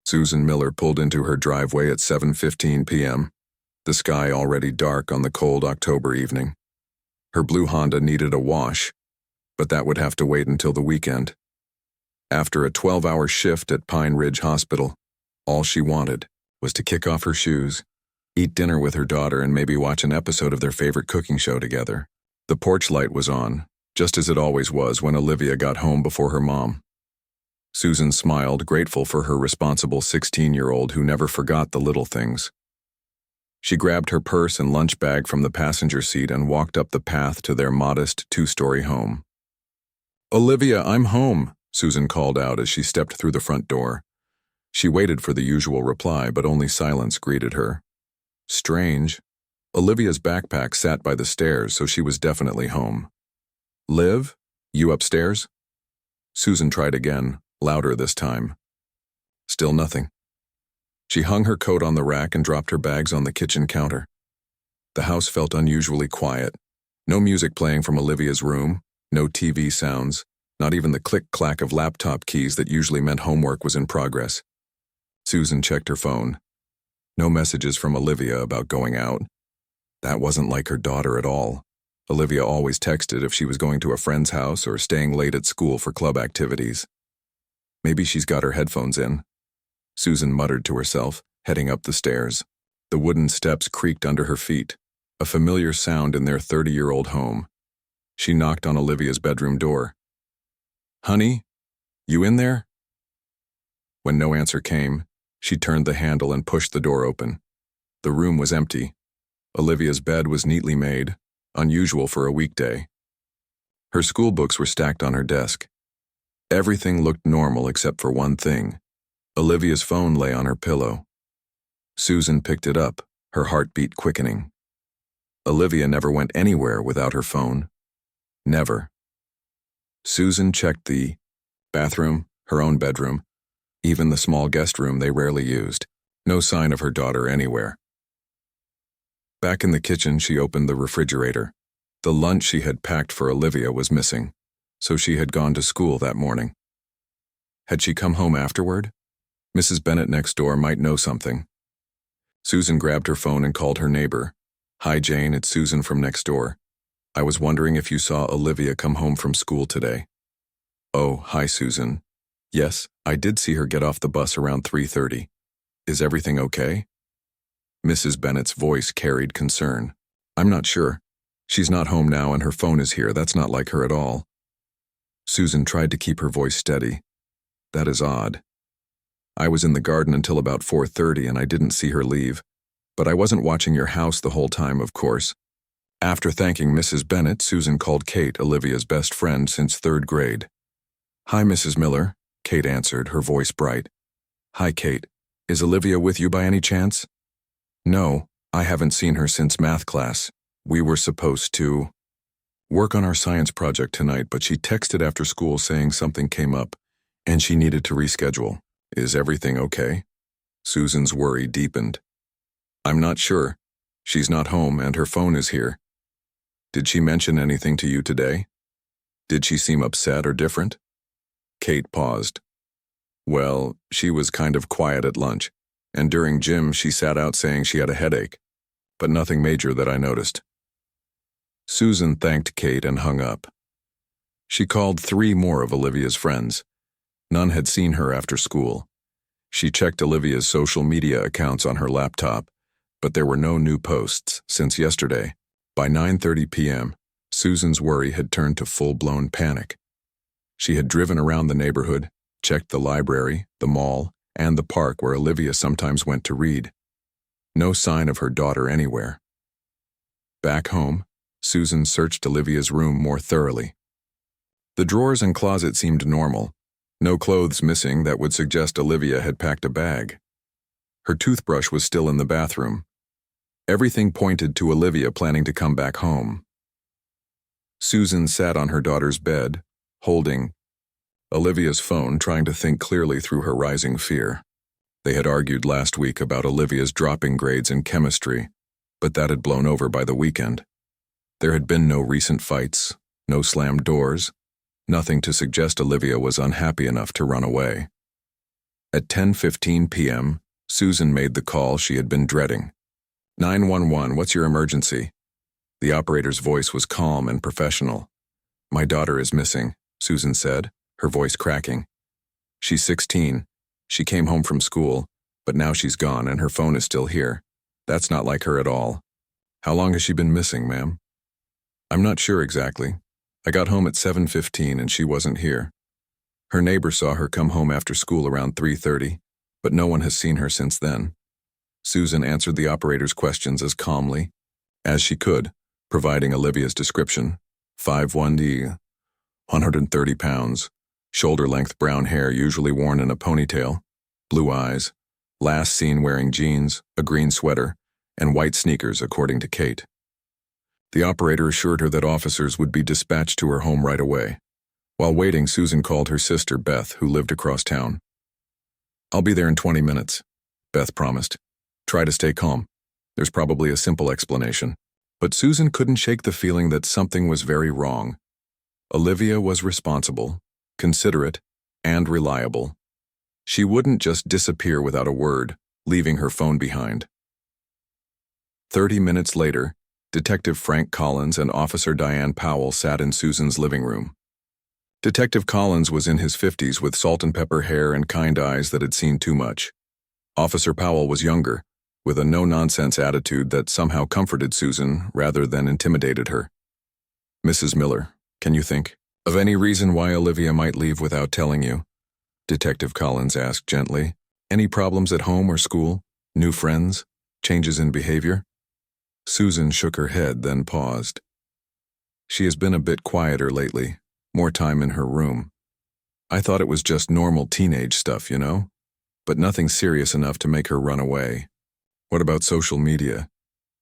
Susan Miller pulled into her driveway at 7:15 p.m., the sky already dark on the cold October evening. Her blue Honda needed a wash, but that would have to wait until the weekend. After a 12-hour shift at Pine Ridge Hospital, all she wanted was to kick off her shoes, eat dinner with her daughter, and maybe watch an episode of their favorite cooking show together. The porch light was on, just as it always was when Olivia got home before her mom. Susan smiled, grateful for her responsible 16-year-old who never forgot the little things. She grabbed her purse and lunch bag from the passenger seat and walked up the path to their modest two-story home. "Olivia, I'm home," Susan called out as she stepped through the front door. She waited for the usual reply, but only silence greeted her. Strange. Olivia's backpack sat by the stairs, so she was definitely home. "Liv? You upstairs?" Susan tried again, louder this time. Still nothing. She hung her coat on the rack and dropped her bags on the kitchen counter. The house felt unusually quiet. No music playing from Olivia's room, no TV sounds, not even the click-clack of laptop keys that usually meant homework was in progress. Susan checked her phone. No messages from Olivia about going out. That wasn't like her daughter at all. Olivia always texted if she was going to a friend's house or staying late at school for club activities. Maybe she's got her headphones in. Susan muttered to herself, heading up the stairs. The wooden steps creaked under her feet, a familiar sound in their 30-year-old home. She knocked on Olivia's bedroom door. "Honey, you in there?" When no answer came, she turned the handle and pushed the door open. The room was empty. Olivia's bed was neatly made, unusual for a weekday. Her school books were stacked on her desk. Everything looked normal except for one thing. Olivia's phone lay on her pillow. Susan picked it up, her heartbeat quickening. Olivia never went anywhere without her phone. Never. Susan checked the bathroom, her own bedroom, even the small guest room they rarely used. No sign of her daughter anywhere. Back in the kitchen, she opened the refrigerator. The lunch she had packed for Olivia was missing, so she had gone to school that morning. Had she come home afterward? Mrs. Bennett next door might know something. Susan grabbed her phone and called her neighbor. "Hi, Jane, it's Susan from next door. I was wondering if you saw Olivia come home from school today." "Oh, hi, Susan. Yes, I did see her get off the bus around 3:30. Is everything okay?" Mrs. Bennett's voice carried concern. "I'm not sure. She's not home now and her phone is here. That's not like her at all." Susan tried to keep her voice steady. "That is odd. I was in the garden until about 4:30 and I didn't see her leave. But I wasn't watching your house the whole time, of course." After thanking Mrs. Bennett, Susan called Kate, Olivia's best friend since 3rd grade. "Hi, Mrs. Miller," Kate answered, her voice bright. "Hi, Kate. Is Olivia with you by any chance?" "No, I haven't seen her since math class. We were supposed to work on our science project tonight, but she texted after school saying something came up, and she needed to reschedule. Is everything okay?" Susan's worry deepened. "I'm not sure. She's not home and her phone is here. Did she mention anything to you today? Did she seem upset or different?" Kate paused. "Well, she was kind of quiet at lunch, and during gym she sat out saying she had a headache, but nothing major that I noticed." Susan thanked Kate and hung up. She called 3 more of Olivia's friends. None had seen her after school. She checked Olivia's social media accounts on her laptop, but there were no new posts since yesterday. By 9:30 p.m., Susan's worry had turned to full-blown panic. She had driven around the neighborhood, checked the library, the mall, and the park where Olivia sometimes went to read. No sign of her daughter anywhere. Back home, Susan searched Olivia's room more thoroughly. The drawers and closet seemed normal. No clothes missing that would suggest Olivia had packed a bag. Her toothbrush was still in the bathroom. Everything pointed to Olivia planning to come back home. Susan sat on her daughter's bed, holding Olivia's phone, trying to think clearly through her rising fear. They had argued last week about Olivia's dropping grades in chemistry, but that had blown over by the weekend. There had been no recent fights, no slammed doors, nothing to suggest Olivia was unhappy enough to run away. At 10:15 p.m., Susan made the call she had been dreading. 911, what's your emergency? The operator's voice was calm and professional. My daughter is missing, Susan said, her voice cracking. She's 16. She came home from school, but now she's gone and her phone is still here. That's not like her at all. How long has she been missing, ma'am? I'm not sure exactly. I got home at 7:15 and she wasn't here. Her neighbor saw her come home after school around 3:30, but no one has seen her since then. Susan answered the operator's questions as calmly as she could, providing Olivia's description. 5'1", 130 pounds, shoulder-length brown hair usually worn in a ponytail, blue eyes, last seen wearing jeans, a green sweater, and white sneakers according to Kate. The operator assured her that officers would be dispatched to her home right away. While waiting, Susan called her sister, Beth, who lived across town. I'll be there in 20 minutes, Beth promised. Try to stay calm. There's probably a simple explanation. But Susan couldn't shake the feeling that something was very wrong. Olivia was responsible, considerate, and reliable. She wouldn't just disappear without a word, leaving her phone behind. 30 minutes later, Detective Frank Collins and Officer Diane Powell sat in Susan's living room. Detective Collins was in his 50s with salt and pepper hair and kind eyes that had seen too much. Officer Powell was younger, with a no-nonsense attitude that somehow comforted Susan rather than intimidated her. Mrs. Miller, can you think of any reason why Olivia might leave without telling you? Detective Collins asked gently. Any problems at home or school? New friends? Changes in behavior? Susan shook her head, then paused. She has been a bit quieter lately, more time in her room. I thought it was just normal teenage stuff, you know? But nothing serious enough to make her run away. What about social media?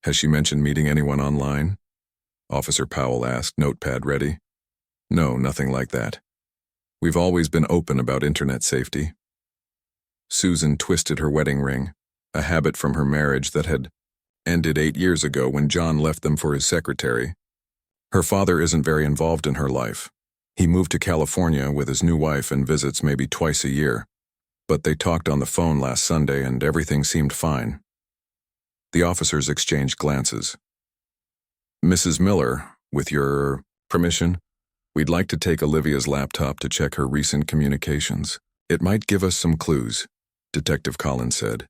Has she mentioned meeting anyone online? Officer Powell asked, notepad ready. No, nothing like that. We've always been open about internet safety. Susan twisted her wedding ring, a habit from her marriage that had ended 8 years ago when John left them for his secretary. Her father isn't very involved in her life. He moved to California with his new wife and visits maybe twice a year. But they talked on the phone last Sunday and everything seemed fine. The officers exchanged glances. Mrs. Miller, with your permission, we'd like to take Olivia's laptop to check her recent communications. It might give us some clues, Detective Collins said.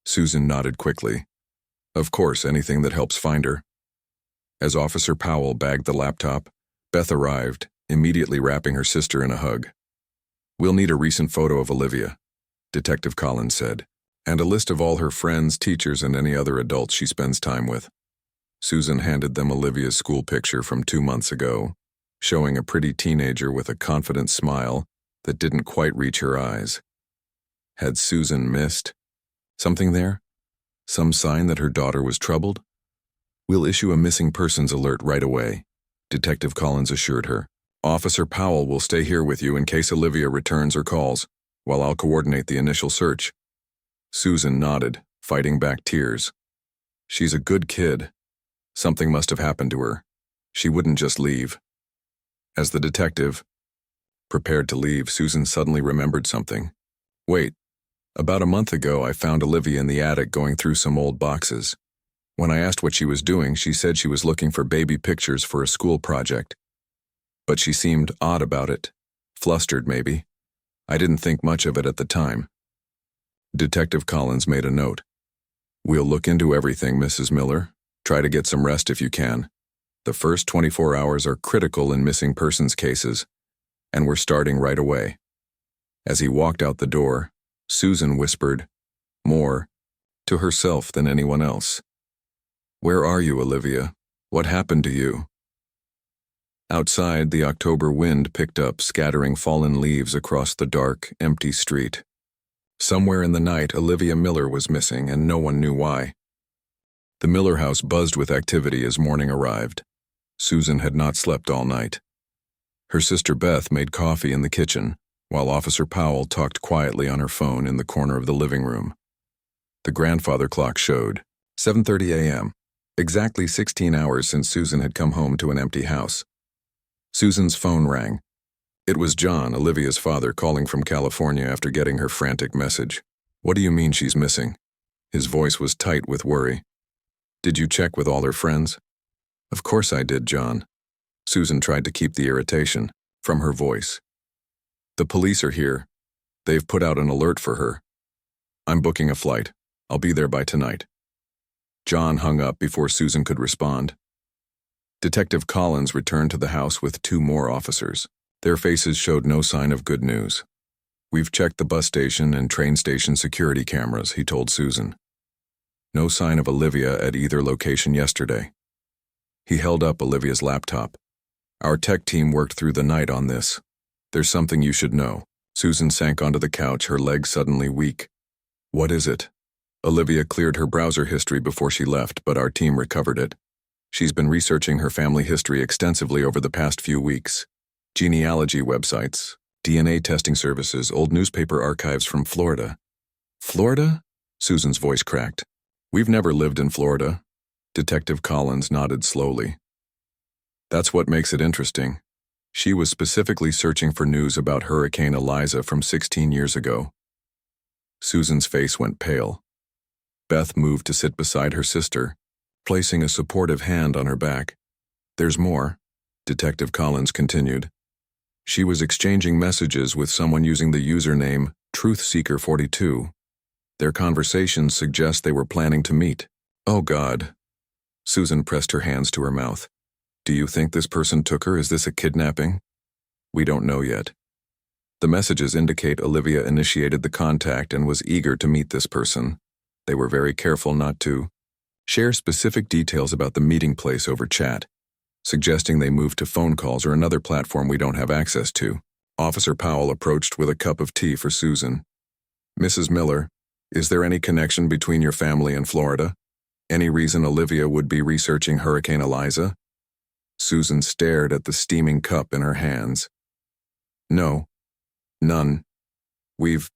Susan nodded quickly. Of course, anything that helps find her. As Officer Powell bagged the laptop, Beth arrived, immediately wrapping her sister in a hug. We'll need a recent photo of Olivia, Detective Collins said, and a list of all her friends, teachers, and any other adults she spends time with. Susan handed them Olivia's school picture from 2 months ago, showing a pretty teenager with a confident smile that didn't quite reach her eyes. Had Susan missed something there? Some sign that her daughter was troubled? We'll issue a missing persons alert right away, Detective Collins assured her. Officer Powell will stay here with you in case Olivia returns or calls, while I'll coordinate the initial search. Susan nodded, fighting back tears. She's a good kid. Something must have happened to her. She wouldn't just leave. As the detective prepared to leave, Susan suddenly remembered something. Wait, about a month ago I found Olivia in the attic going through some old boxes. When I asked what she was doing, she said she was looking for baby pictures for a school project. But she seemed odd about it, flustered maybe. I didn't think much of it at the time. Detective Collins made a note. We'll look into everything, Mrs. Miller. Try to get some rest if you can. The first 24 hours are critical in missing persons cases, and we're starting right away. As he walked out the door, Susan whispered, more, to herself than anyone else. Where are you, Olivia? What happened to you? Outside, the October wind picked up, scattering fallen leaves across the dark, empty street. Somewhere in the night, Olivia Miller was missing, and no one knew why. The Miller house buzzed with activity as morning arrived. Susan had not slept all night. Her sister Beth made coffee in the kitchen, while Officer Powell talked quietly on her phone in the corner of the living room. The grandfather clock showed 7:30 a.m., exactly 16 hours since Susan had come home to an empty house. Susan's phone rang. It was John, Olivia's father, calling from California after getting her frantic message. What do you mean she's missing? His voice was tight with worry. Did you check with all her friends? Of course I did, John. Susan tried to keep the irritation from her voice. The police are here. They've put out an alert for her. I'm booking a flight. I'll be there by tonight. John hung up before Susan could respond. Detective Collins returned to the house with 2 more officers. Their faces showed no sign of good news. We've checked the bus station and train station security cameras, he told Susan. No sign of Olivia at either location yesterday. He held up Olivia's laptop. Our tech team worked through the night on this. There's something you should know. Susan sank onto the couch, her legs suddenly weak. What is it? Olivia cleared her browser history before she left, but our team recovered it. She's been researching her family history extensively over the past few weeks. Genealogy websites, DNA testing services, old newspaper archives from Florida. Florida? Susan's voice cracked. We've never lived in Florida. Detective Collins nodded slowly. That's what makes it interesting. She was specifically searching for news about Hurricane Eliza from 16 years ago. Susan's face went pale. Beth moved to sit beside her sister, placing a supportive hand on her back. There's more, Detective Collins continued. She was exchanging messages with someone using the username TruthSeeker42. Their conversations suggest they were planning to meet. Oh God. Susan pressed her hands to her mouth. Do you think this person took her? Is this a kidnapping? We don't know yet. The messages indicate Olivia initiated the contact and was eager to meet this person. They were very careful not to share specific details about the meeting place over chat, suggesting they moved to phone calls or another platform we don't have access to. Officer Powell approached with a cup of tea for Susan. Mrs. Miller, is there any connection between your family and Florida? Any reason Olivia would be researching Hurricane Eliza? Susan stared at the steaming cup in her hands. No. None. We've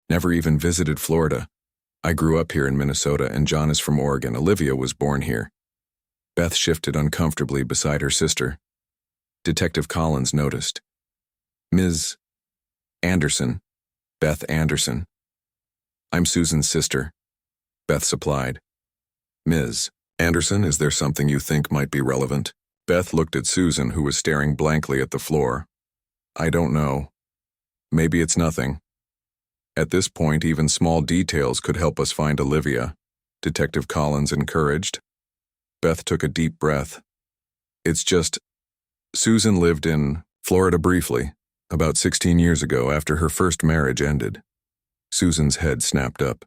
never even visited Florida. I grew up here in Minnesota and John is from Oregon. Olivia was born here. Beth shifted uncomfortably beside her sister. Detective Collins noticed. Ms. Anderson. Beth Anderson. I'm Susan's sister. Beth supplied. Ms. Anderson, is there something you think might be relevant? Beth looked at Susan, who was staring blankly at the floor. I don't know. Maybe it's nothing. At this point, even small details could help us find Olivia, Detective Collins encouraged. Beth took a deep breath. It's just, Susan lived in Florida briefly, about 16 years ago after her first marriage ended. Susan's head snapped up.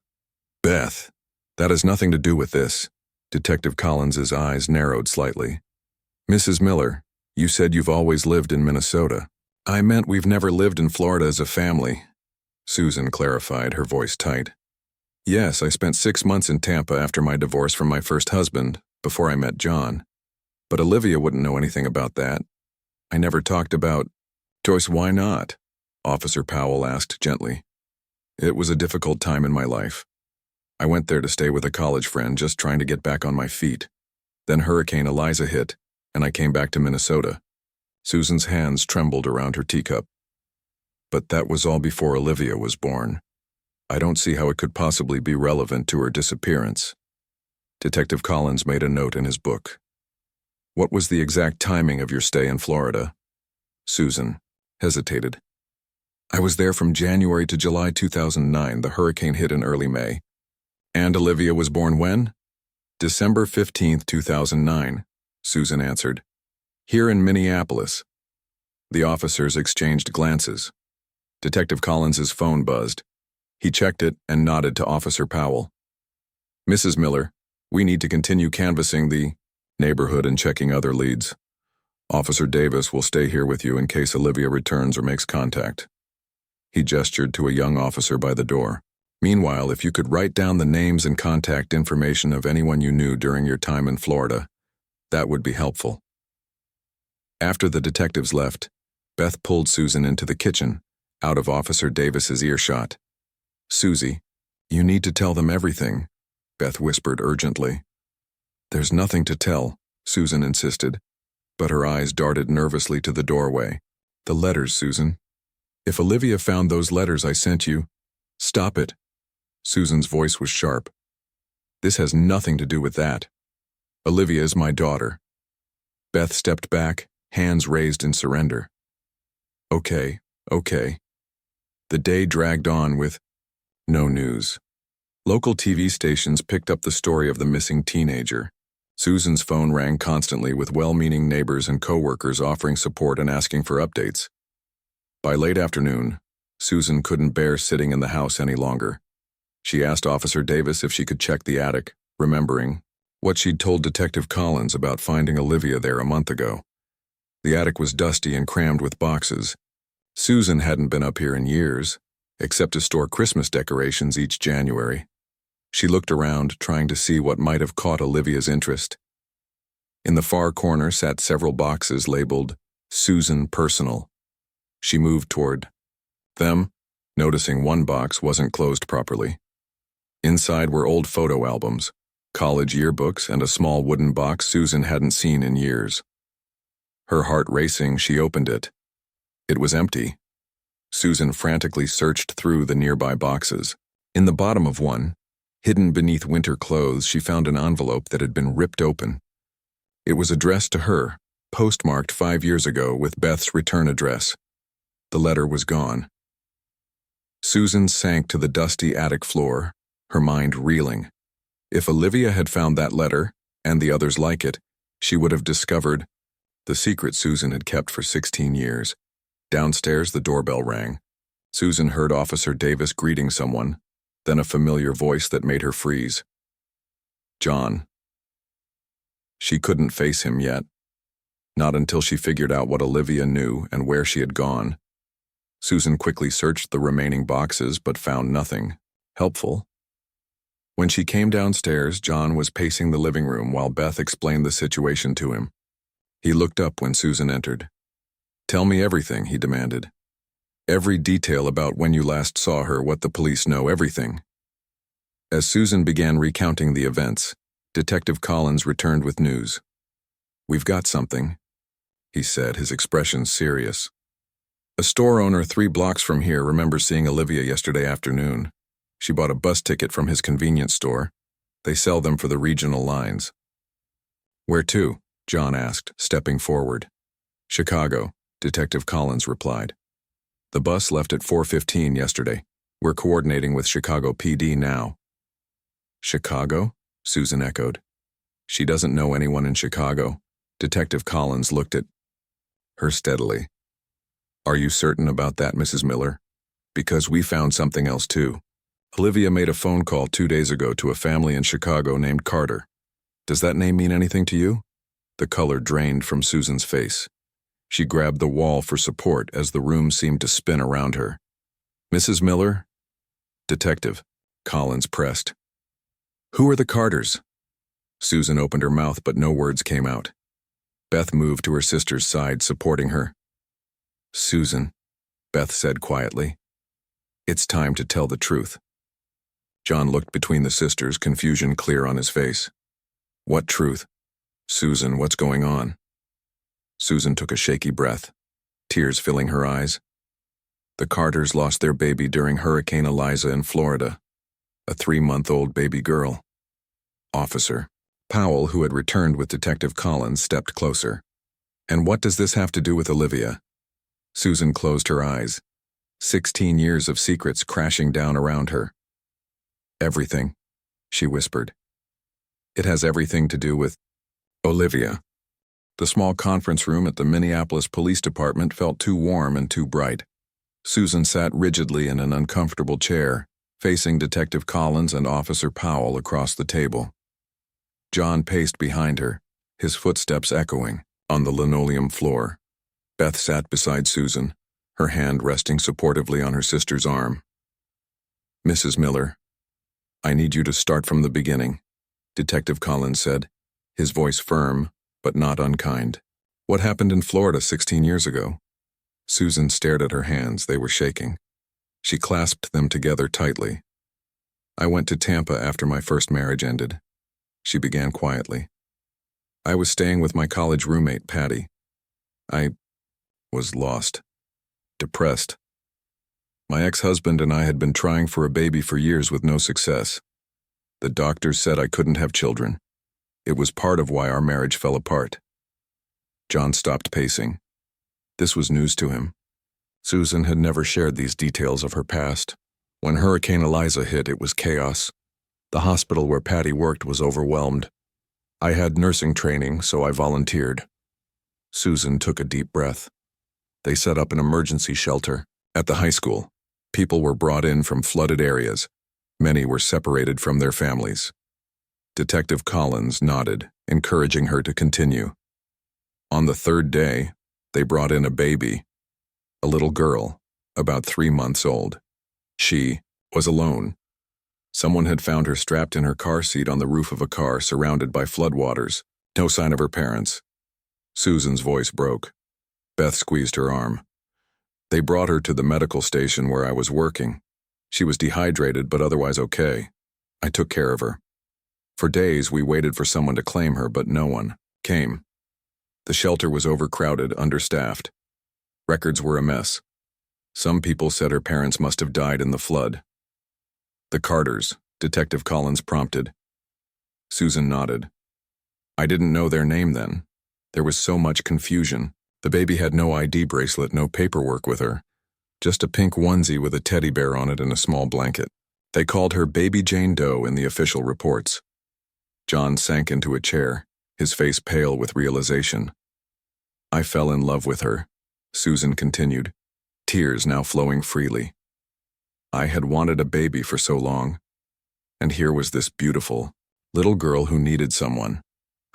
Beth, that has nothing to do with this. Detective Collins's eyes narrowed slightly. Mrs. Miller, you said you've always lived in Minnesota. I meant we've never lived in Florida as a family. Susan clarified, her voice tight. Yes, I spent 6 months in Tampa after my divorce from my first husband, before I met John. But Olivia wouldn't know anything about that. I never talked about... Joyce, why not? Officer Powell asked gently. It was a difficult time in my life. I went there to stay with a college friend, just trying to get back on my feet. Then Hurricane Eliza hit, and I came back to Minnesota. Susan's hands trembled around her teacup. But that was all before Olivia was born. I don't see how it could possibly be relevant to her disappearance. Detective Collins made a note in his book. What was the exact timing of your stay in Florida? Susan hesitated. I was there from January to July 2009. The hurricane hit in early May. And Olivia was born when? December 15th, 2009, Susan answered. Here in Minneapolis. The officers exchanged glances. Detective Collins's phone buzzed. He checked it and nodded to Officer Powell. Mrs. Miller, we need to continue canvassing the neighborhood and checking other leads. Officer Davis will stay here with you in case Olivia returns or makes contact. He gestured to a young officer by the door. Meanwhile, if you could write down the names and contact information of anyone you knew during your time in Florida, that would be helpful. After the detectives left, Beth pulled Susan into the kitchen, out of Officer Davis's earshot. Susie, you need to tell them everything, Beth whispered urgently. There's nothing to tell, Susan insisted, but her eyes darted nervously to the doorway. The letters, Susan. If Olivia found those letters I sent you, stop it. Susan's voice was sharp. This has nothing to do with that. Olivia is my daughter. Beth stepped back, hands raised in surrender. Okay. The day dragged on with no news. Local TV stations picked up the story of the missing teenager. Susan's phone rang constantly with well-meaning neighbors and coworkers offering support and asking for updates. By late afternoon, Susan couldn't bear sitting in the house any longer. She asked Officer Davis if she could check the attic, remembering what she'd told Detective Collins about finding Olivia there a month ago. The attic was dusty and crammed with boxes. Susan hadn't been up here in years, except to store Christmas decorations each January. She looked around, trying to see what might have caught Olivia's interest. In the far corner sat several boxes labeled Susan Personal. She moved toward them, noticing one box wasn't closed properly. Inside were old photo albums, college yearbooks, and a small wooden box Susan hadn't seen in years. Her heart racing, she opened it. It was empty. Susan frantically searched through the nearby boxes. In the bottom of one, hidden beneath winter clothes, she found an envelope that had been ripped open. It was addressed to her, postmarked 5 years ago with Beth's return address. The letter was gone. Susan sank to the dusty attic floor, her mind reeling. If Olivia had found that letter, and the others like it, she would have discovered the secret Susan had kept for 16 years. Downstairs, the doorbell rang. Susan heard Officer Davis greeting someone, then a familiar voice that made her freeze. John. She couldn't face him yet. Not until she figured out what Olivia knew and where she had gone. Susan quickly searched the remaining boxes but found nothing helpful. When she came downstairs, John was pacing the living room while Beth explained the situation to him. He looked up when Susan entered. Tell me everything, he demanded. Every detail about when you last saw her, what the police know, everything. As Susan began recounting the events, Detective Collins returned with news. We've got something, he said, his expression serious. A store owner 3 blocks from here remembers seeing Olivia yesterday afternoon. She bought a bus ticket from his convenience store. They sell them for the regional lines. Where to? John asked, stepping forward. Chicago, Detective Collins replied. The bus left at 4:15 yesterday. We're coordinating with Chicago PD now. Chicago? Susan echoed. She doesn't know anyone in Chicago. Detective Collins looked at her steadily. Are you certain about that, Mrs. Miller? Because we found something else too. Olivia made a phone call 2 days ago to a family in Chicago named Carter. Does that name mean anything to you? The color drained from Susan's face. She grabbed the wall for support as the room seemed to spin around her. Mrs. Miller? Detective, Collins pressed. Who are the Carters? Susan opened her mouth, but no words came out. Beth moved to her sister's side, supporting her. Susan, Beth said quietly. It's time to tell the truth. John looked between the sisters, confusion clear on his face. What truth? Susan, what's going on? Susan took a shaky breath, tears filling her eyes. The Carters lost their baby during Hurricane Eliza in Florida, a 3-month-old baby girl. Officer Powell, who had returned with Detective Collins, stepped closer. And what does this have to do with Olivia? Susan closed her eyes, 16 years of secrets crashing down around her. Everything, she whispered. It has everything to do with Olivia. The small conference room at the Minneapolis Police Department felt too warm and too bright. Susan sat rigidly in an uncomfortable chair, facing Detective Collins and Officer Powell across the table. John paced behind her, his footsteps echoing on the linoleum floor. Beth sat beside Susan, her hand resting supportively on her sister's arm. Mrs. Miller, I need you to start from the beginning, Detective Collins said, his voice firm but not unkind. What happened in Florida 16 years ago? Susan stared at her hands. They were shaking. She clasped them together tightly. I went to Tampa after my first marriage ended. She began quietly. I was staying with my college roommate, Patty. I was lost. depressed. My ex-husband and I had been trying for a baby for years with no success. The doctors said I couldn't have children. It was part of why our marriage fell apart. John stopped pacing. This was news to him. Susan had never shared these details of her past. When Hurricane Eliza hit, it was chaos. The hospital where Patty worked was overwhelmed. I had nursing training, so I volunteered. Susan took a deep breath. They set up an emergency shelter at the high school. People were brought in from flooded areas. Many were separated from their families. Detective Collins nodded, encouraging her to continue. On the third day, they brought in a baby, a little girl, about 3 months old. She was alone. Someone had found her strapped in her car seat on the roof of a car surrounded by floodwaters. No sign of her parents. Susan's voice broke. Beth squeezed her arm. They brought her to the medical station where I was working. She was dehydrated but otherwise okay. I took care of her. For days we waited for someone to claim her, but no one came. The shelter was overcrowded, understaffed. Records were a mess. Some people said her parents must have died in the flood. The Carters, Detective Collins prompted. Susan nodded. I didn't know their name then. There was so much confusion. The baby had no ID bracelet, no paperwork with her. Just a pink onesie with a teddy bear on it and a small blanket. They called her Baby Jane Doe in the official reports. John sank into a chair, his face pale with realization. I fell in love with her, Susan continued, tears now flowing freely. I had wanted a baby for so long, and here was this beautiful, little girl who needed someone,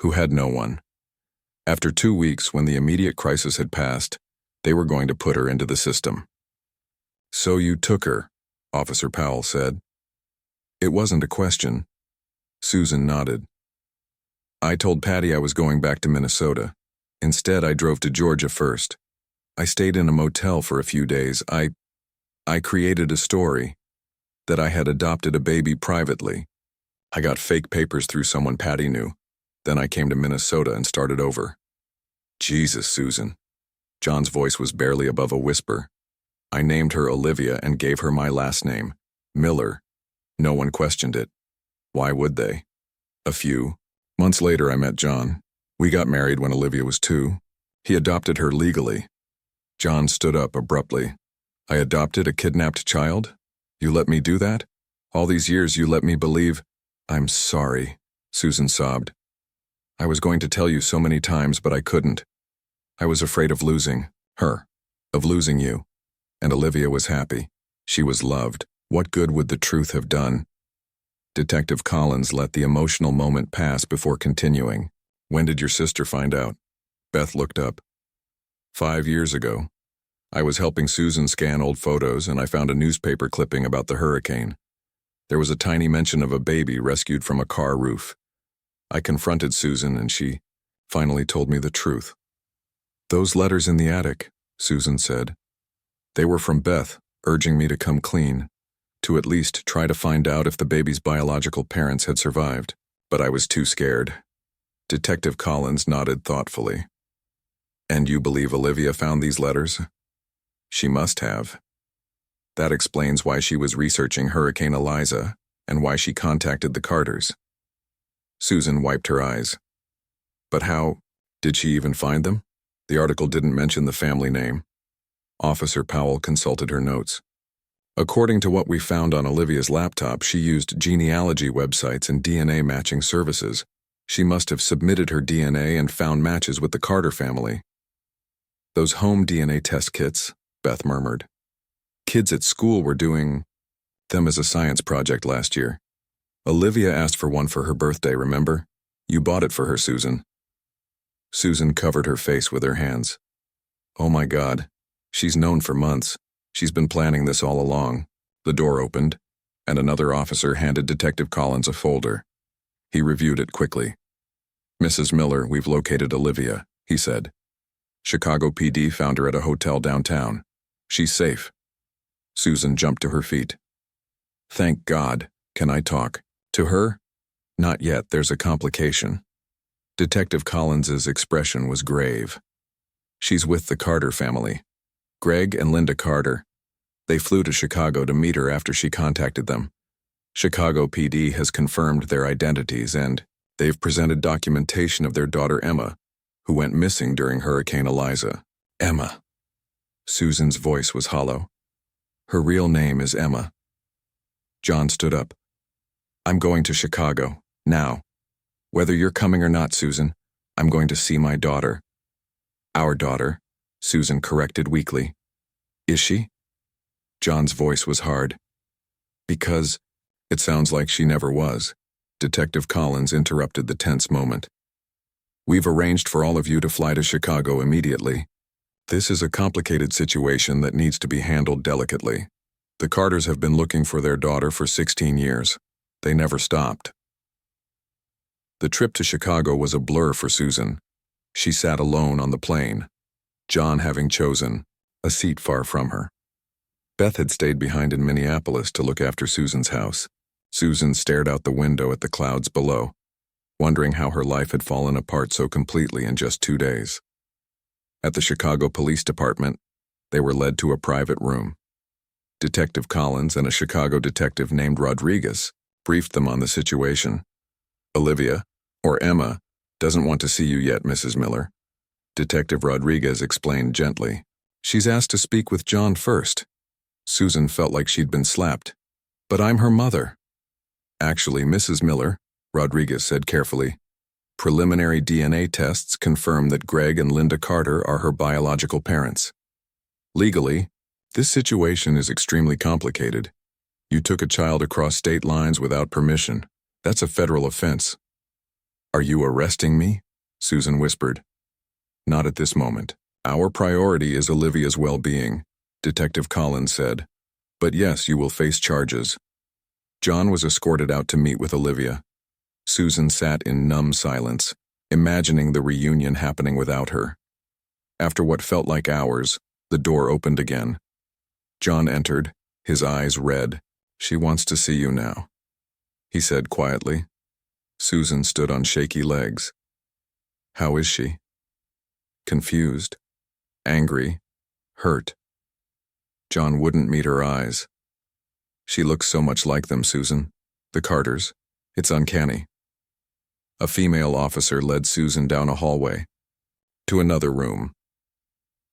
who had no one. After 2 weeks, when the immediate crisis had passed, they were going to put her into the system. So you took her, Officer Powell said. It wasn't a question. Susan nodded. I told Patty I was going back to Minnesota. Instead, I drove to Georgia first. I stayed in a motel for a few days. I created a story that I had adopted a baby privately. I got fake papers through someone Patty knew. Then I came to Minnesota and started over. Jesus, Susan. John's voice was barely above a whisper. I named her Olivia and gave her my last name, Miller. No one questioned it. Why would they? A few. Months later, I met John. We got married when Olivia was 2. He adopted her legally. John stood up abruptly. I adopted a kidnapped child? You let me do that? All these years you let me believe. I'm sorry, Susan sobbed. I was going to tell you so many times, but I couldn't. I was afraid of losing her, of losing you. And Olivia was happy. She was loved. What good would the truth have done? Detective Collins let the emotional moment pass before continuing. When did your sister find out? Beth looked up. 5 years ago. I was helping Susan scan old photos and I found a newspaper clipping about the hurricane. There was a tiny mention of a baby rescued from a car roof. I confronted Susan and she finally told me the truth. Those letters in the attic, Susan said. They were from Beth, urging me to come clean, to at least try to find out if the baby's biological parents had survived. But I was too scared. Detective Collins nodded thoughtfully. And you believe Olivia found these letters? She must have. That explains why she was researching Hurricane Eliza and why she contacted the Carters. Susan wiped her eyes. But how did she even find them? The article didn't mention the family name. Officer Powell consulted her notes. According to what we found on Olivia's laptop, she used genealogy websites and DNA matching services. She must have submitted her DNA and found matches with the Carter family. Those home DNA test kits, Beth murmured. Kids at school were doing them as a science project last year. Olivia asked for one for her birthday, remember? You bought it for her, Susan. Susan covered her face with her hands. Oh my God. She's known for months. She's been planning this all along. The door opened, and another officer handed Detective Collins a folder. He reviewed it quickly. Mrs. Miller, we've located Olivia, he said. Chicago PD found her at a hotel downtown. She's safe. Susan jumped to her feet. Thank God. Can I talk to her? Not yet, there's a complication. Detective Collins's expression was grave. She's with the Carter family. Greg and Linda Carter. They flew to Chicago to meet her after she contacted them. Chicago PD has confirmed their identities and they've presented documentation of their daughter Emma, who went missing during Hurricane Eliza. Emma. Susan's voice was hollow. Her real name is Emma. John stood up. I'm going to Chicago, now. Whether you're coming or not, Susan, I'm going to see my daughter. Our daughter, Susan corrected weakly. Is she? John's voice was hard. Because it sounds like she never was. Detective Collins interrupted the tense moment. We've arranged for all of you to fly to Chicago immediately. This is a complicated situation that needs to be handled delicately. The Carters have been looking for their daughter for 16 years. They never stopped. The trip to Chicago was a blur for Susan. She sat alone on the plane, John having chosen a seat far from her. Beth had stayed behind in Minneapolis to look after Susan's house. Susan stared out the window at the clouds below, wondering how her life had fallen apart so completely in just 2 days. At the Chicago Police Department, they were led to a private room. Detective Collins and a Chicago detective named Rodriguez briefed them on the situation. Olivia, or Emma, doesn't want to see you yet, Mrs. Miller. Detective Rodriguez explained gently. She's asked to speak with John first. Susan felt like she'd been slapped. But I'm her mother. Actually, Mrs. Miller, Rodriguez said carefully, preliminary DNA tests confirm that Greg and Linda Carter are her biological parents. Legally, this situation is extremely complicated. You took a child across state lines without permission. That's a federal offense. Are you arresting me? Susan whispered. Not at this moment. Our priority is Olivia's well-being, Detective Collins said. But yes, you will face charges. John was escorted out to meet with Olivia. Susan sat in numb silence, imagining the reunion happening without her. After what felt like hours, the door opened again. John entered, his eyes red. She wants to see you now, he said quietly. Susan stood on shaky legs. How is she? Confused, angry, hurt. John wouldn't meet her eyes. She looks so much like them, Susan. The Carters. It's uncanny. A female officer led Susan down a hallway, to another room.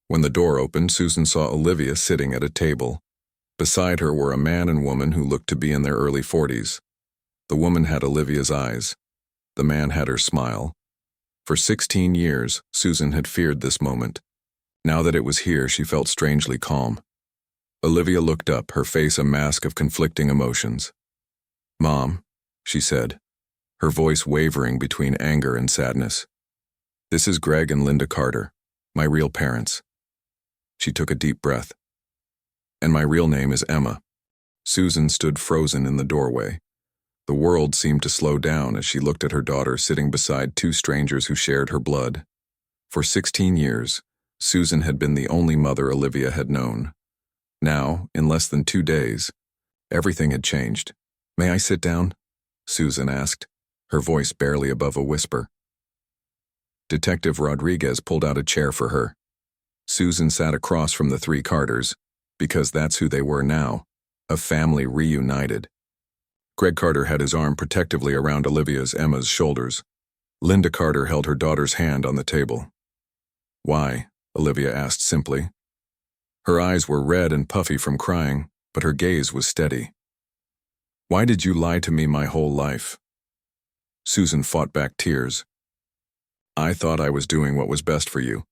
When the door opened, Susan saw Olivia sitting at a table. Beside her were a man and woman who looked to be in their early 40s. The woman had Olivia's eyes. The man had her smile. For 16 years, Susan had feared this moment. Now that it was here, she felt strangely calm. Olivia looked up, her face a mask of conflicting emotions. Mom, she said, her voice wavering between anger and sadness. This is Greg and Linda Carter, my real parents. She took a deep breath. And my real name is Emma. Susan stood frozen in the doorway. The world seemed to slow down as she looked at her daughter sitting beside two strangers who shared her blood. For 16 years, Susan had been the only mother Olivia had known. Now, in less than 2 days, everything had changed. May I sit down? Susan asked, her voice barely above a whisper. Detective Rodriguez pulled out a chair for her. Susan sat across from the three Carters, because that's who they were now, a family reunited. Greg Carter had his arm protectively around Emma's shoulders. Linda Carter held her daughter's hand on the table. Why? Olivia asked simply. Her eyes were red and puffy from crying, but her gaze was steady. Why did you lie to me my whole life? Susan fought back tears. I thought I was doing what was best for you.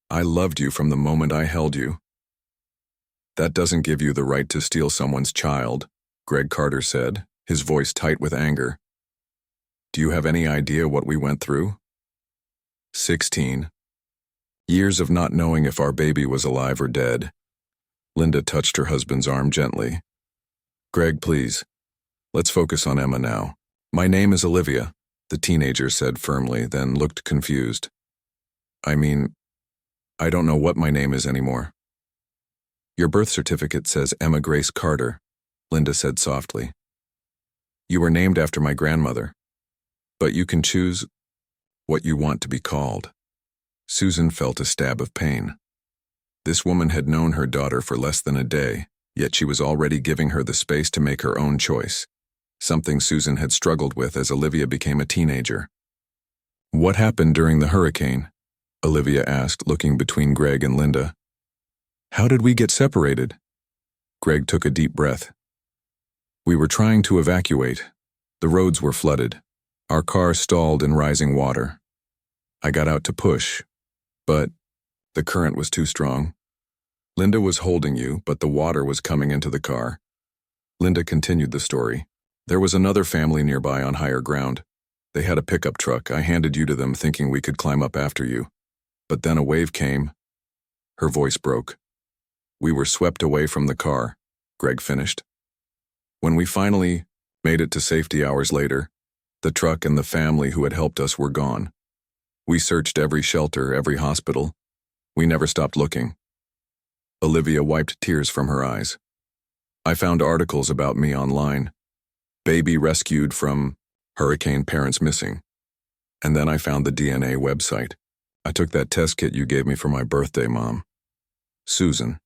I loved you from the moment I held you. That doesn't give you the right to steal someone's child, Greg Carter said, his voice tight with anger. Do you have any idea what we went through? 16. Years of not knowing if our baby was alive or dead. Linda touched her husband's arm gently. Greg, please. Let's focus on Emma now. My name is Olivia, the teenager said firmly, then looked confused. I don't know what my name is anymore. Your birth certificate says Emma Grace Carter, Linda said softly. You were named after my grandmother, but you can choose what you want to be called. Susan felt a stab of pain. This woman had known her daughter for less than a day, yet she was already giving her the space to make her own choice, something Susan had struggled with as Olivia became a teenager. "What happened during the hurricane?" Olivia asked, looking between Greg and Linda. "How did we get separated?" Greg took a deep breath. "We were trying to evacuate. The roads were flooded. Our car stalled in rising water. I got out to push, but the current was too strong. Linda was holding you, but the water was coming into the car." Linda continued the story. "There was another family nearby on higher ground. They had a pickup truck. I handed you to them thinking we could climb up after you. But then a wave came." Her voice broke. "We were swept away from the car," Greg finished. "When we finally made it to safety hours later, the truck and the family who had helped us were gone. We searched every shelter, every hospital. We never stopped looking." Olivia wiped tears from her eyes. "I found articles about me online. Baby rescued from hurricane, parents missing. And then I found the DNA website. I took that test kit you gave me for my birthday, Mom. Susan."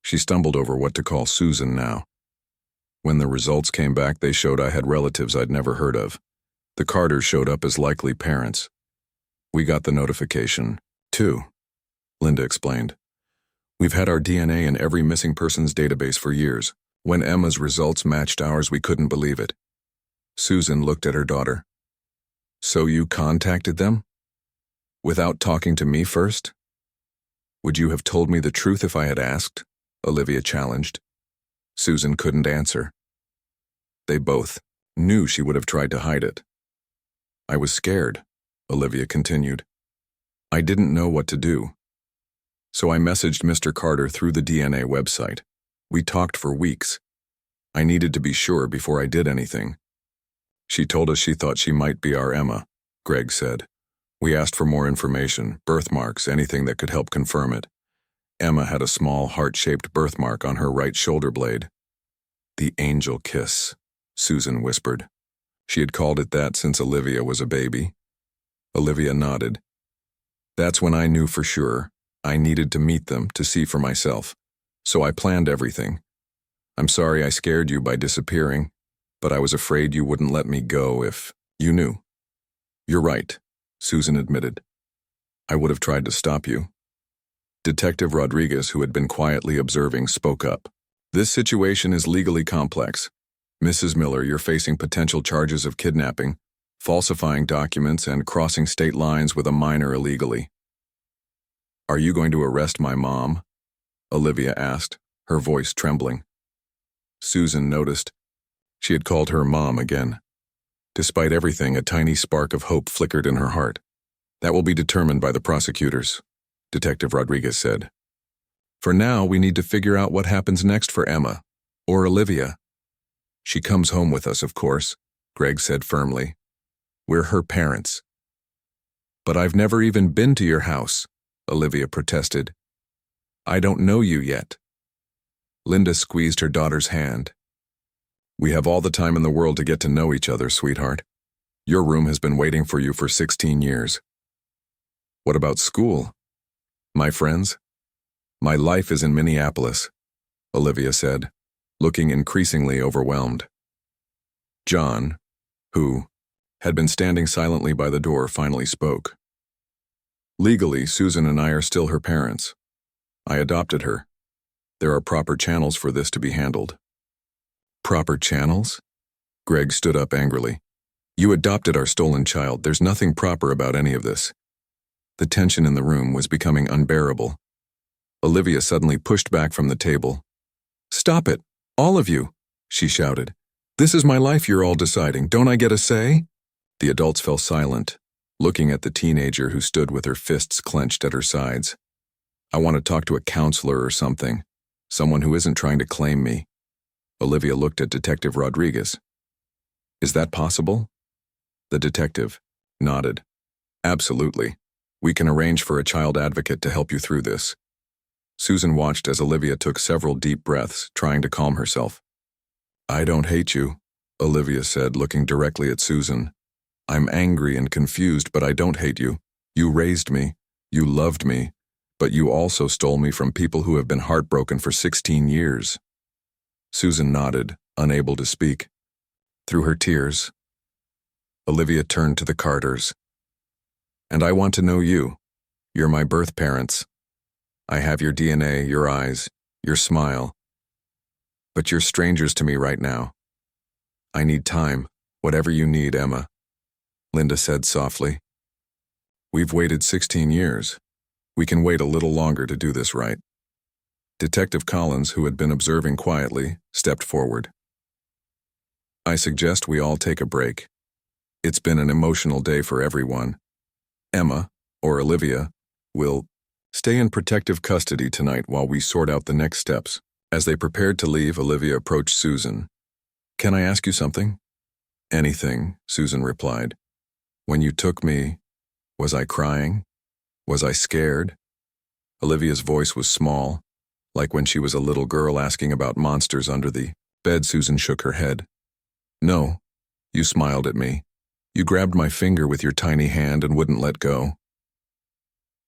She stumbled over what to call Susan now. When the results came back, they showed I had relatives I'd never heard of. The Carters showed up as likely parents. We got the notification, too," Linda explained. "We've had our DNA in every missing persons database for years. When Emma's results matched ours, we couldn't believe it." Susan looked at her daughter. "So you contacted them? Without talking to me first?" "Would you have told me the truth if I had asked?" Olivia challenged. Susan couldn't answer. They both knew she would have tried to hide it. "I was scared," Olivia continued. "I didn't know what to do. So I messaged Mr. Carter through the DNA website. We talked for weeks. I needed to be sure before I did anything. She told us she thought she might be our Emma," Greg said. "We asked for more information, birthmarks, anything that could help confirm it. Emma had a small heart-shaped birthmark on her right shoulder blade." "The angel kiss," Susan whispered. She had called it that since Olivia was a baby. Olivia nodded. "That's when I knew for sure. I needed to meet them to see for myself. So I planned everything. I'm sorry I scared you by disappearing, but I was afraid you wouldn't let me go if you knew." "You're right," Susan admitted. "I would have tried to stop you." Detective Rodriguez, who had been quietly observing, spoke up. "This situation is legally complex. Mrs. Miller, you're facing potential charges of kidnapping, falsifying documents, and crossing state lines with a minor illegally." "Are you going to arrest my mom?" Olivia asked, her voice trembling. Susan noticed. She had called her mom again. Despite everything, a tiny spark of hope flickered in her heart. "That will be determined by the prosecutors," Detective Rodriguez said. "For now, we need to figure out what happens next for Emma, or Olivia." "She comes home with us, of course," Greg said firmly. "We're her parents." "But I've never even been to your house," Olivia protested. "I don't know you yet." Linda squeezed her daughter's hand. "We have all the time in the world to get to know each other, sweetheart. Your room has been waiting for you for 16 years. What about school? My friends? My life is in Minneapolis," Olivia said, looking increasingly overwhelmed. John, who had been standing silently by the door, finally spoke. "Legally, Susan and I are still her parents. I adopted her. There are proper channels for this to be handled." "Proper channels?" Greg stood up angrily. "You adopted our stolen child. There's nothing proper about any of this." The tension in the room was becoming unbearable. Olivia suddenly pushed back from the table. "Stop it, all of you," she shouted. "This is my life you're all deciding. Don't I get a say?" The adults fell silent, looking at the teenager who stood with her fists clenched at her sides. "I want to talk to a counselor or something. Someone who isn't trying to claim me." Olivia looked at Detective Rodriguez. "Is that possible?" The detective nodded. "Absolutely. We can arrange for a child advocate to help you through this." Susan watched as Olivia took several deep breaths, trying to calm herself. "I don't hate you," Olivia said, looking directly at Susan. "I'm angry and confused, but I don't hate you. You raised me. You loved me. But you also stole me from people who have been heartbroken for 16 years. Susan nodded, unable to speak. Through her tears, Olivia turned to the Carters. And I want to know you. You're my birth parents. I have your DNA, your eyes, your smile. But you're strangers to me right now. I need time, whatever you need, Emma, Linda said softly. We've waited 16 years. We can wait a little longer to do this right. Detective Collins, who had been observing quietly, stepped forward. I suggest we all take a break. It's been an emotional day for everyone. Emma, or Olivia, will stay in protective custody tonight while we sort out the next steps. As they prepared to leave, Olivia approached Susan. Can I ask you something? Anything, Susan replied. When you took me, was I crying? Was I scared? Olivia's voice was small, like when she was a little girl asking about monsters under the bed. Susan shook her head. No, you smiled at me. You grabbed my finger with your tiny hand and wouldn't let go.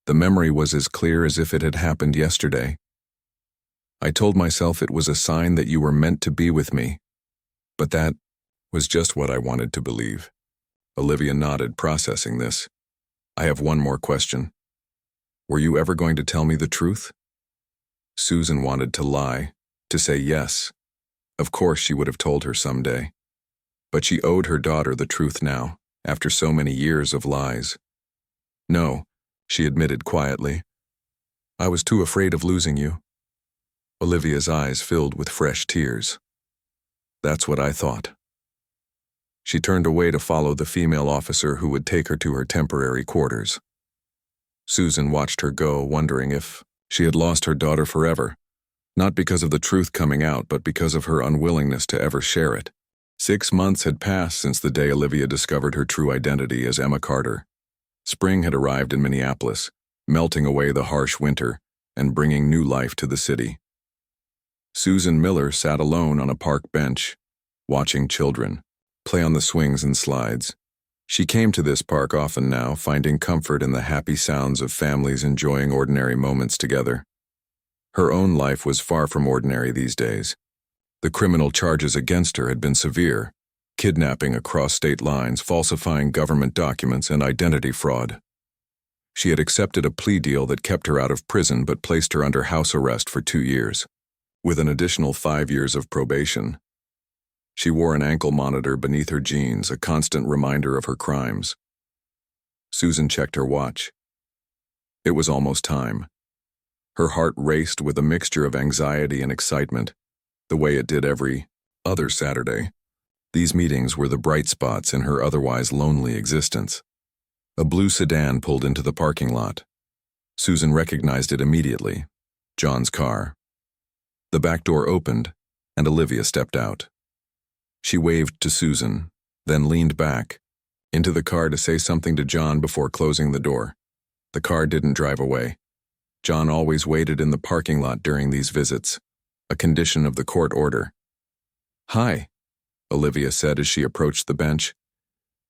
The memory was as clear as if it had happened yesterday. I told myself it was a sign that you were meant to be with me, but that was just what I wanted to believe. Olivia nodded, processing this. I have one more question. Were you ever going to tell me the truth? Susan wanted to lie, to say yes. Of course she would have told her someday. But she owed her daughter the truth now, after so many years of lies. No, she admitted quietly. I was too afraid of losing you. Olivia's eyes filled with fresh tears. That's what I thought. She turned away to follow the female officer who would take her to her temporary quarters. Susan watched her go, wondering if she had lost her daughter forever, not because of the truth coming out, but because of her unwillingness to ever share it. 6 months had passed since the day Olivia discovered her true identity as Emma Carter. Spring had arrived in Minneapolis, melting away the harsh winter and bringing new life to the city. Susan Miller sat alone on a park bench, watching children play on the swings and slides. She came to this park often now, finding comfort in the happy sounds of families enjoying ordinary moments together. Her own life was far from ordinary these days. The criminal charges against her had been severe: kidnapping across state lines, falsifying government documents, and identity fraud. She had accepted a plea deal that kept her out of prison but placed her under house arrest for 2 years, with an additional 5 years of probation. She wore an ankle monitor beneath her jeans, a constant reminder of her crimes. Susan checked her watch. It was almost time. Her heart raced with a mixture of anxiety and excitement, the way it did every other Saturday. These meetings were the bright spots in her otherwise lonely existence. A blue sedan pulled into the parking lot. Susan recognized it immediately: John's car. The back door opened, and Olivia stepped out. She waved to Susan, then leaned back into the car to say something to John before closing the door. The car didn't drive away. John always waited in the parking lot during these visits, a condition of the court order. Hi, Olivia said as she approached the bench.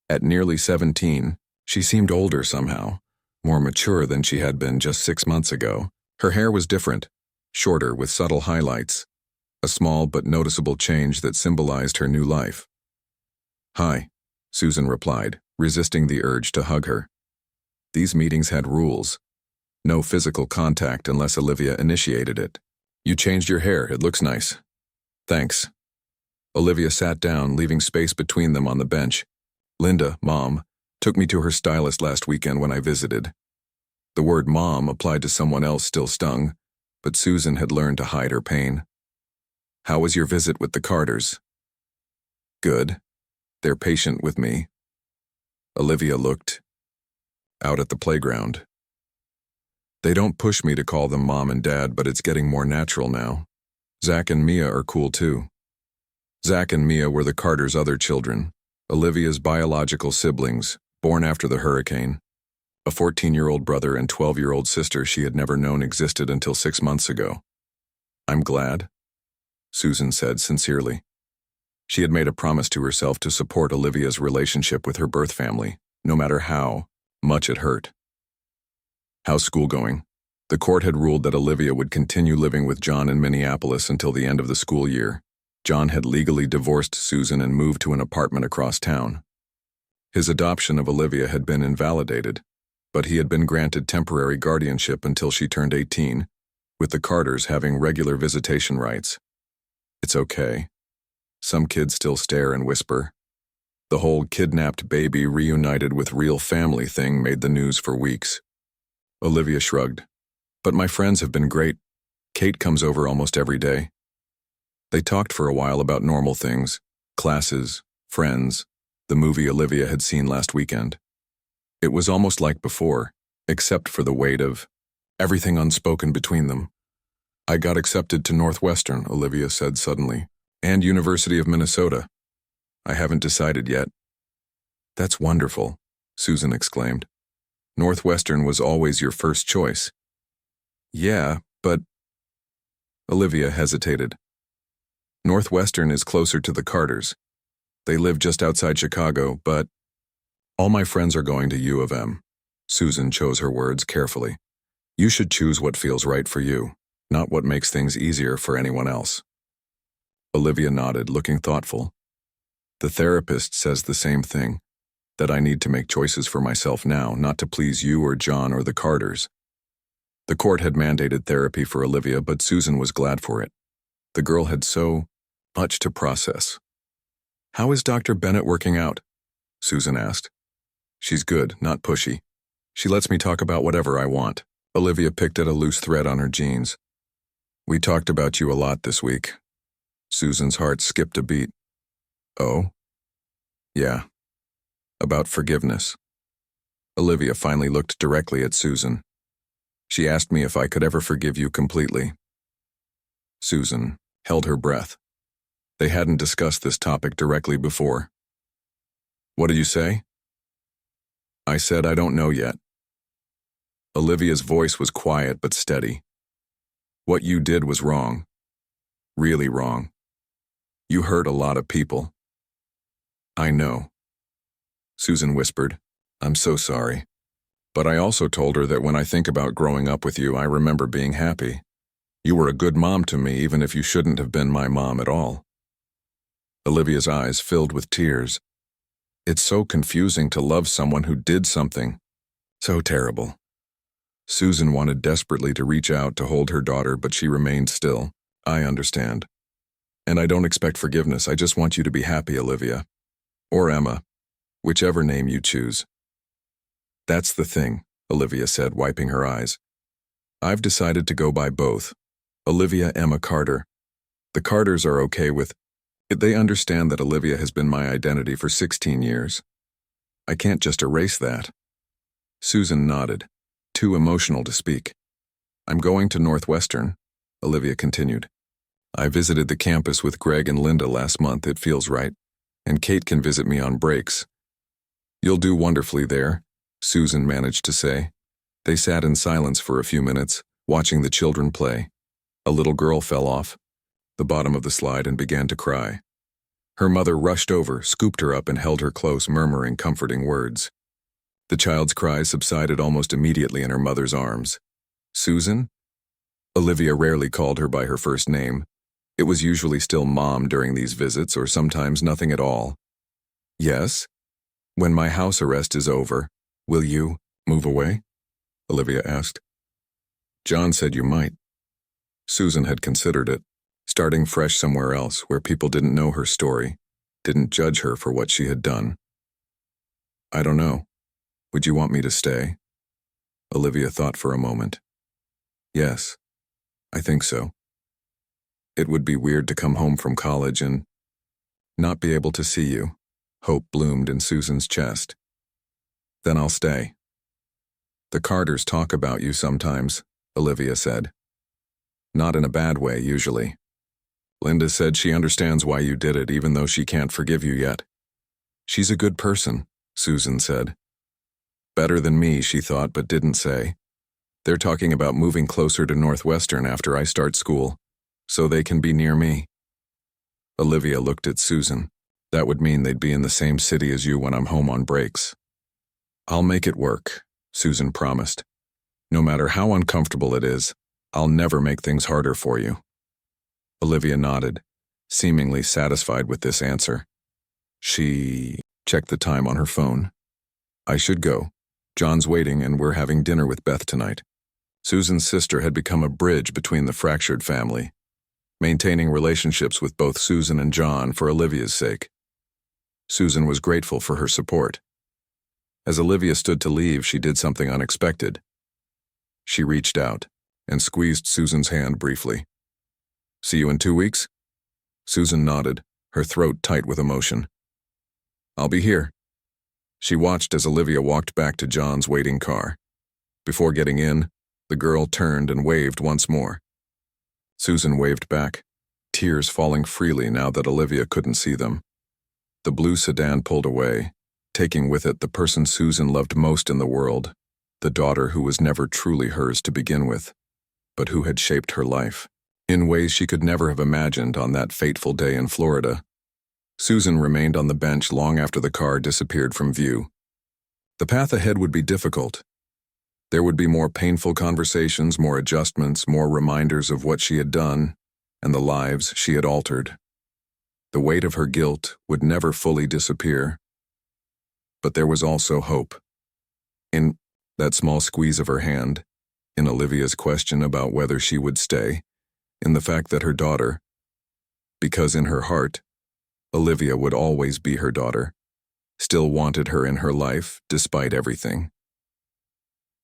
At nearly 17, she seemed older somehow, more mature than she had been just 6 months ago. Her hair was different, shorter with subtle highlights, a small but noticeable change that symbolized her new life. Hi, Susan replied, resisting the urge to hug her. These meetings had rules. No physical contact unless Olivia initiated it. You changed your hair, it looks nice. Thanks. Olivia sat down, leaving space between them on the bench. Linda, Mom, took me to her stylist last weekend when I visited. The word Mom applied to someone else still stung, but Susan had learned to hide her pain. How was your visit with the Carters? Good. They're patient with me. Olivia looked out at the playground. They don't push me to call them Mom and Dad, but it's getting more natural now. Zach and Mia are cool too. Zach and Mia were the Carters' other children, Olivia's biological siblings, born after the hurricane. A 14-year-old brother and 12-year-old sister she had never known existed until 6 months ago. I'm glad, Susan said sincerely. She had made a promise to herself to support Olivia's relationship with her birth family, no matter how much it hurt. How's school going? The court had ruled that Olivia would continue living with John in Minneapolis until the end of the school year. John had legally divorced Susan and moved to an apartment across town. His adoption of Olivia had been invalidated, but he had been granted temporary guardianship until she turned 18, with the Carters having regular visitation rights. It's okay. Some kids still stare and whisper. The whole kidnapped baby reunited with real family thing made the news for weeks. Olivia shrugged. But my friends have been great. Kate comes over almost every day. They talked for a while about normal things, classes, friends, the movie Olivia had seen last weekend. It was almost like before, except for the weight of everything unspoken between them. I got accepted to Northwestern, Olivia said suddenly, and University of Minnesota. I haven't decided yet. That's wonderful, Susan exclaimed. Northwestern was always your first choice. Yeah, but... Olivia hesitated. Northwestern is closer to the Carters. They live just outside Chicago, but... All my friends are going to U of M. Susan chose her words carefully. You should choose what feels right for you, not what makes things easier for anyone else. Olivia nodded, looking thoughtful. The therapist says the same thing, that I need to make choices for myself now, not to please you or John or the Carters. The court had mandated therapy for Olivia, but Susan was glad for it. The girl had so much to process. How is Dr. Bennett working out? Susan asked. She's good, not pushy. She lets me talk about whatever I want. Olivia picked at a loose thread on her jeans. We talked about you a lot this week. Susan's heart skipped a beat. Oh? Yeah. About forgiveness. Olivia finally looked directly at Susan. She asked me if I could ever forgive you completely. Susan held her breath. They hadn't discussed this topic directly before. What did you say? I said I don't know yet. Olivia's voice was quiet but steady. What you did was wrong. Really wrong. You hurt a lot of people. I know. Susan whispered, I'm so sorry. But I also told her that when I think about growing up with you, I remember being happy. You were a good mom to me, even if you shouldn't have been my mom at all. Olivia's eyes filled with tears. It's so confusing to love someone who did something so terrible. Susan wanted desperately to reach out to hold her daughter, but she remained still. I understand. And I don't expect forgiveness. I just want you to be happy, Olivia. Or Emma. Whichever name you choose. That's the thing, Olivia said, wiping her eyes. I've decided to go by both. Olivia Emma Carter. The Carters are okay with it. They understand that Olivia has been my identity for 16 years. I can't just erase that. Susan nodded, too emotional to speak. I'm going to Northwestern, Olivia continued. I visited the campus with Greg and Linda last month. It feels right. And Kate can visit me on breaks. You'll do wonderfully there, Susan managed to say. They sat in silence for a few minutes, watching the children play. A little girl fell off the bottom of the slide and began to cry. Her mother rushed over, scooped her up, and held her close, murmuring comforting words. The child's cries subsided almost immediately in her mother's arms. Susan? Olivia rarely called her by her first name. It was usually still Mom during these visits, or sometimes nothing at all. Yes? When my house arrest is over, will you move away? Olivia asked. John said you might. Susan had considered it, starting fresh somewhere else where people didn't know her story, didn't judge her for what she had done. I don't know. Would you want me to stay? Olivia thought for a moment. Yes, I think so. It would be weird to come home from college and not be able to see you. Hope bloomed in Susan's chest. Then I'll stay. The Carters talk about you sometimes, Olivia said. Not in a bad way, usually. Linda said she understands why you did it, even though she can't forgive you yet. She's a good person, Susan said. Better than me, she thought, but didn't say. They're talking about moving closer to Northwestern after I start school, so they can be near me. Olivia looked at Susan. That would mean they'd be in the same city as you when I'm home on breaks. I'll make it work, Susan promised. No matter how uncomfortable it is, I'll never make things harder for you. Olivia nodded, seemingly satisfied with this answer. She checked the time on her phone. I should go. John's waiting and we're having dinner with Beth tonight. Susan's sister had become a bridge between the fractured family, maintaining relationships with both Susan and John for Olivia's sake. Susan was grateful for her support. As Olivia stood to leave, she did something unexpected. She reached out and squeezed Susan's hand briefly. See you in 2 weeks? Susan nodded, her throat tight with emotion. I'll be here. She watched as Olivia walked back to John's waiting car. Before getting in, the girl turned and waved once more. Susan waved back, tears falling freely now that Olivia couldn't see them. The blue sedan pulled away, taking with it the person Susan loved most in the world, the daughter who was never truly hers to begin with, but who had shaped her life in ways she could never have imagined on that fateful day in Florida. Susan remained on the bench long after the car disappeared from view. The path ahead would be difficult. There would be more painful conversations, more adjustments, more reminders of what she had done and the lives she had altered. The weight of her guilt would never fully disappear. But there was also hope. In that small squeeze of her hand, in Olivia's question about whether she would stay, in the fact that her daughter, because in her heart, Olivia would always be her daughter, still wanted her in her life despite everything.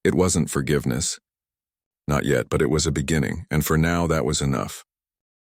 It wasn't forgiveness. Not yet, but it was a beginning, and for now that was enough.